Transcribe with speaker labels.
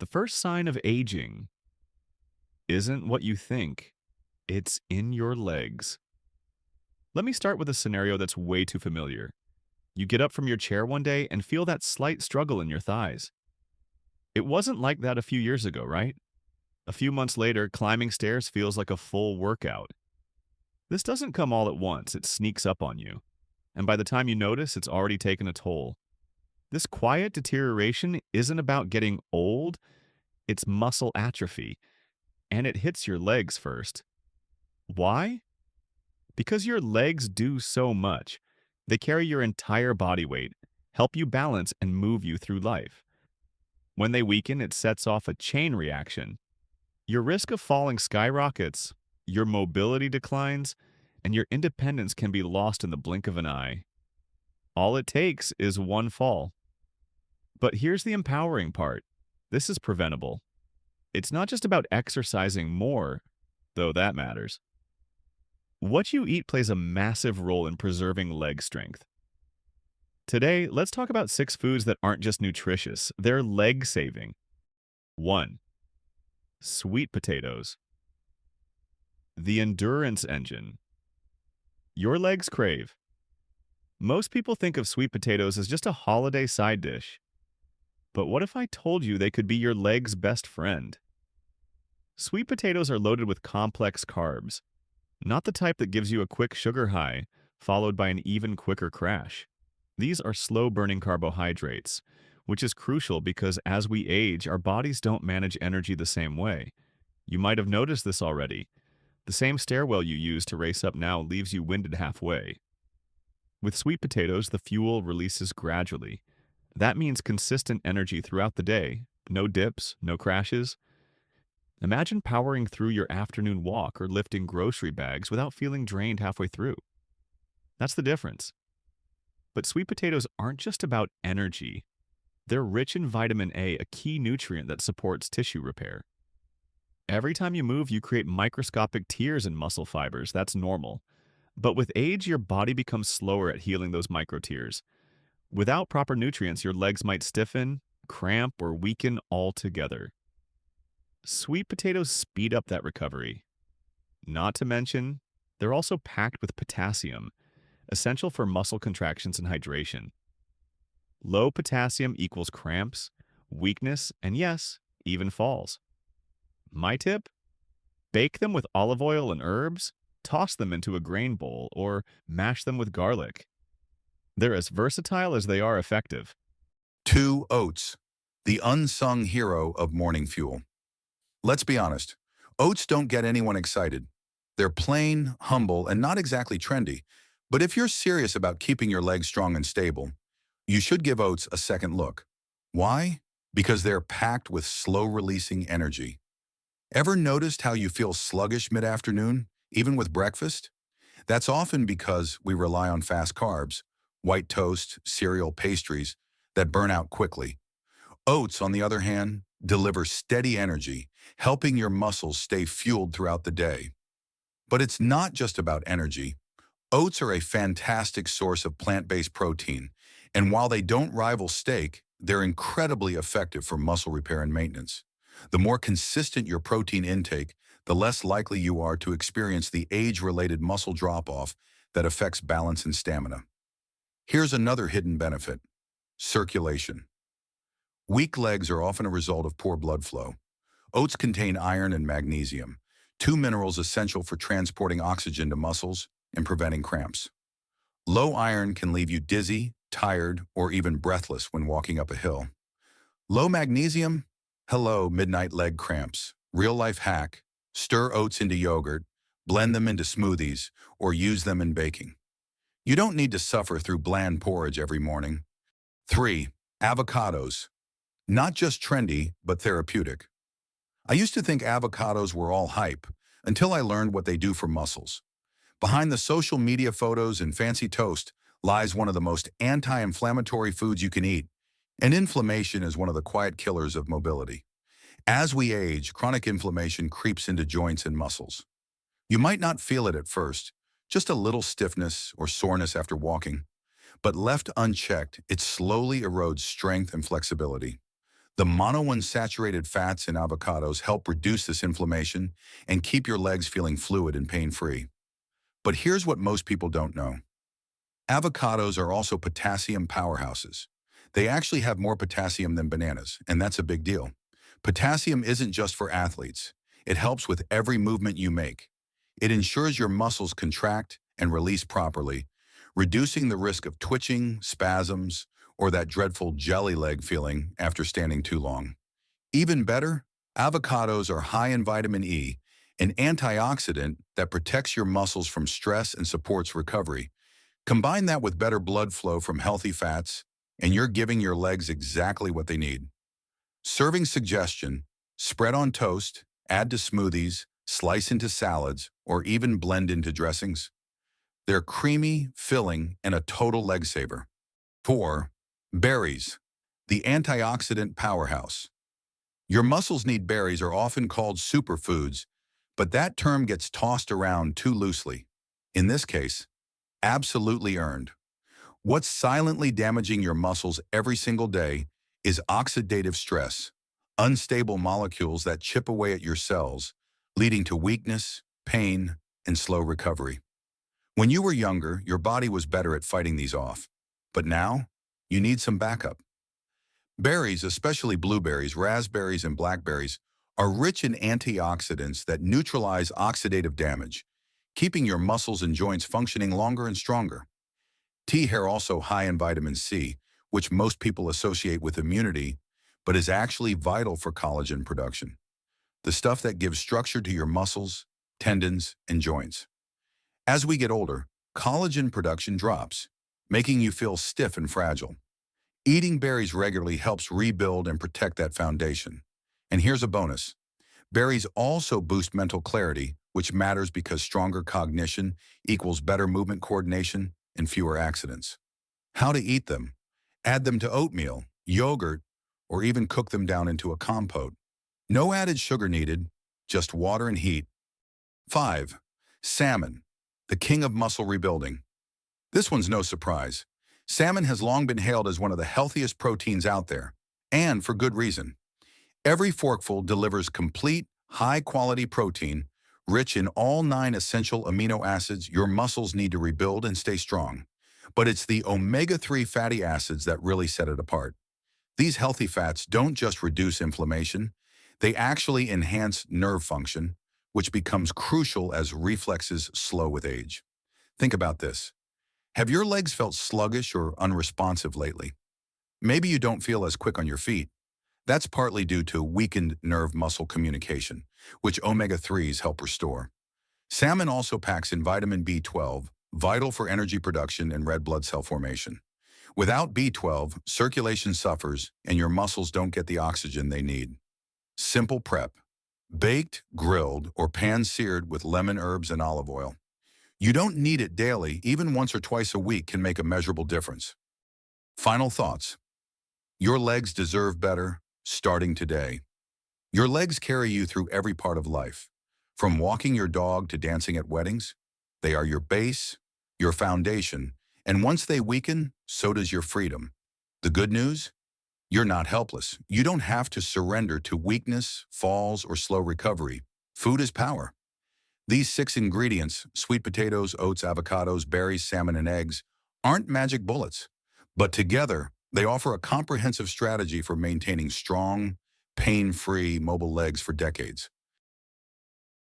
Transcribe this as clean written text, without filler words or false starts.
Speaker 1: The first sign of aging isn't what you think, it's in your legs. Let me start with a scenario that's way too familiar. You get up from your chair one day and feel that slight struggle in your thighs. It wasn't like that a few years ago, right? A few months later, climbing stairs feels like a full workout. This doesn't come all at once, it sneaks up on you. And by the time you notice, it's already taken a toll. This quiet deterioration isn't about getting old, it's muscle atrophy, and it hits your legs first. Why? Because your legs do so much. They carry your entire body weight, help you balance, and move you through life. When they weaken, it sets off a chain reaction. Your risk of falling skyrockets, your mobility declines, and your independence can be lost in the blink of an eye. All it takes is one fall. But here's the empowering part. This is preventable. It's not just about exercising more, though that matters. What you eat plays a massive role in preserving leg strength. Today, let's talk about 6 foods that aren't just nutritious, they're leg saving. 1. Sweet potatoes. The endurance engine. Your legs crave. Most people think of sweet potatoes as just a holiday side dish. But what if I told you they could be your leg's best friend? Sweet potatoes are loaded with complex carbs, not the type that gives you a quick sugar high, followed by an even quicker crash. These are slow-burning carbohydrates, which is crucial because as we age, our bodies don't manage energy the same way. You might have noticed this already. The same stairwell you use to race up now leaves you winded halfway. With sweet potatoes, the fuel releases gradually. That means consistent energy throughout the day, no dips, no crashes. Imagine powering through your afternoon walk or lifting grocery bags without feeling drained halfway through. That's the difference. But sweet potatoes aren't just about energy. They're rich in vitamin A, a key nutrient that supports tissue repair. Every time you move, you create microscopic tears in muscle fibers. That's normal. But with age, your body becomes slower at healing those micro tears. Without proper nutrients, your legs might stiffen, cramp, or weaken altogether. Sweet potatoes speed up that recovery. Not to mention, they're also packed with potassium, essential for muscle contractions and hydration. Low potassium equals cramps, weakness, and yes, even falls. My tip? Bake them with olive oil and herbs, toss them into a grain bowl, or mash them with garlic. They're as versatile as they are effective.
Speaker 2: 2. Oats, the unsung hero of morning fuel. Let's be honest, oats don't get anyone excited. They're plain, humble, and not exactly trendy. But if you're serious about keeping your legs strong and stable, you should give oats a second look. Why? Because they're packed with slow-releasing energy. Ever noticed how you feel sluggish mid-afternoon, even with breakfast? That's often because we rely on fast carbs, white toast, cereal, pastries, that burn out quickly. Oats, on the other hand, deliver steady energy, helping your muscles stay fueled throughout the day. But it's not just about energy. Oats are a fantastic source of plant-based protein, and while they don't rival steak, they're incredibly effective for muscle repair and maintenance. The more consistent your protein intake, the less likely you are to experience the age-related muscle drop-off that affects balance and stamina. Here's another hidden benefit: circulation. Weak legs are often a result of poor blood flow. Oats contain iron and magnesium, 2 minerals essential for transporting oxygen to muscles and preventing cramps. Low iron can leave you dizzy, tired, or even breathless when walking up a hill. Low magnesium? Hello, midnight leg cramps. Real-life hack: stir oats into yogurt, blend them into smoothies, or use them in baking. You don't need to suffer through bland porridge every morning. 3. Avocados. Not just trendy, but therapeutic. I used to think avocados were all hype, until I learned what they do for muscles. Behind the social media photos and fancy toast lies one of the most anti-inflammatory foods you can eat, and inflammation is one of the quiet killers of mobility. As we age, chronic inflammation creeps into joints and muscles. You might not feel it at first, just a little stiffness or soreness after walking, but left unchecked, it slowly erodes strength and flexibility. The monounsaturated fats in avocados help reduce this inflammation and keep your legs feeling fluid and pain-free. But here's what most people don't know. Avocados are also potassium powerhouses. They actually have more potassium than bananas, and that's a big deal. Potassium isn't just for athletes. It helps with every movement you make. It ensures your muscles contract and release properly, reducing the risk of twitching, spasms, or that dreadful jelly leg feeling after standing too long. Even better, avocados are high in vitamin E, an antioxidant that protects your muscles from stress and supports recovery. Combine that with better blood flow from healthy fats, and you're giving your legs exactly what they need. Serving suggestion: spread on toast, add to smoothies, slice into salads, or even blend into dressings. They're creamy, filling, and a total leg saver. 4. Berries, the antioxidant powerhouse. Your muscles need berries are often called superfoods, but that term gets tossed around too loosely. In this case, absolutely earned. What's silently damaging your muscles every single day is oxidative stress, unstable molecules that chip away at your cells, leading to weakness, pain, and slow recovery. When you were younger, your body was better at fighting these off. But now, you need some backup. Berries, especially blueberries, raspberries, and blackberries, are rich in antioxidants that neutralize oxidative damage, keeping your muscles and joints functioning longer and stronger. Tea hair also high in vitamin C, which most people associate with immunity, but is actually vital for collagen production, the stuff that gives structure to your muscles, tendons, and joints. As we get older, collagen production drops, making you feel stiff and fragile. Eating berries regularly helps rebuild and protect that foundation. And here's a bonus. Berries also boost mental clarity, which matters because stronger cognition equals better movement coordination and fewer accidents. How to eat them? Add them to oatmeal, yogurt, or even cook them down into a compote. No added sugar needed, just water and heat. 5. Salmon, the king of muscle rebuilding. This one's no surprise. Salmon has long been hailed as one of the healthiest proteins out there, and for good reason. Every forkful delivers complete, high-quality protein, rich in all 9 essential amino acids your muscles need to rebuild and stay strong. But it's the omega-3 fatty acids that really set it apart. These healthy fats don't just reduce inflammation, they actually enhance nerve function, which becomes crucial as reflexes slow with age. Think about this. Have your legs felt sluggish or unresponsive lately? Maybe you don't feel as quick on your feet. That's partly due to weakened nerve-muscle communication, which omega-3s help restore. Salmon also packs in vitamin B12, vital for energy production and red blood cell formation. Without B12, circulation suffers and your muscles don't get the oxygen they need. Simple prep: baked, grilled, or pan-seared with lemon herbs and olive oil. You don't need it daily, even once or twice a week can make a measurable difference. Final thoughts. Your legs deserve better, starting today. Your legs carry you through every part of life. From walking your dog to dancing at weddings, they are your base, your foundation, and once they weaken, so does your freedom. The good news? You're not helpless. You don't have to surrender to weakness, falls, or slow recovery. Food is power. These 6 ingredients, sweet potatoes, oats, avocados, berries, salmon, and eggs, aren't magic bullets, but together, they offer a comprehensive strategy for maintaining strong, pain-free, mobile legs for decades.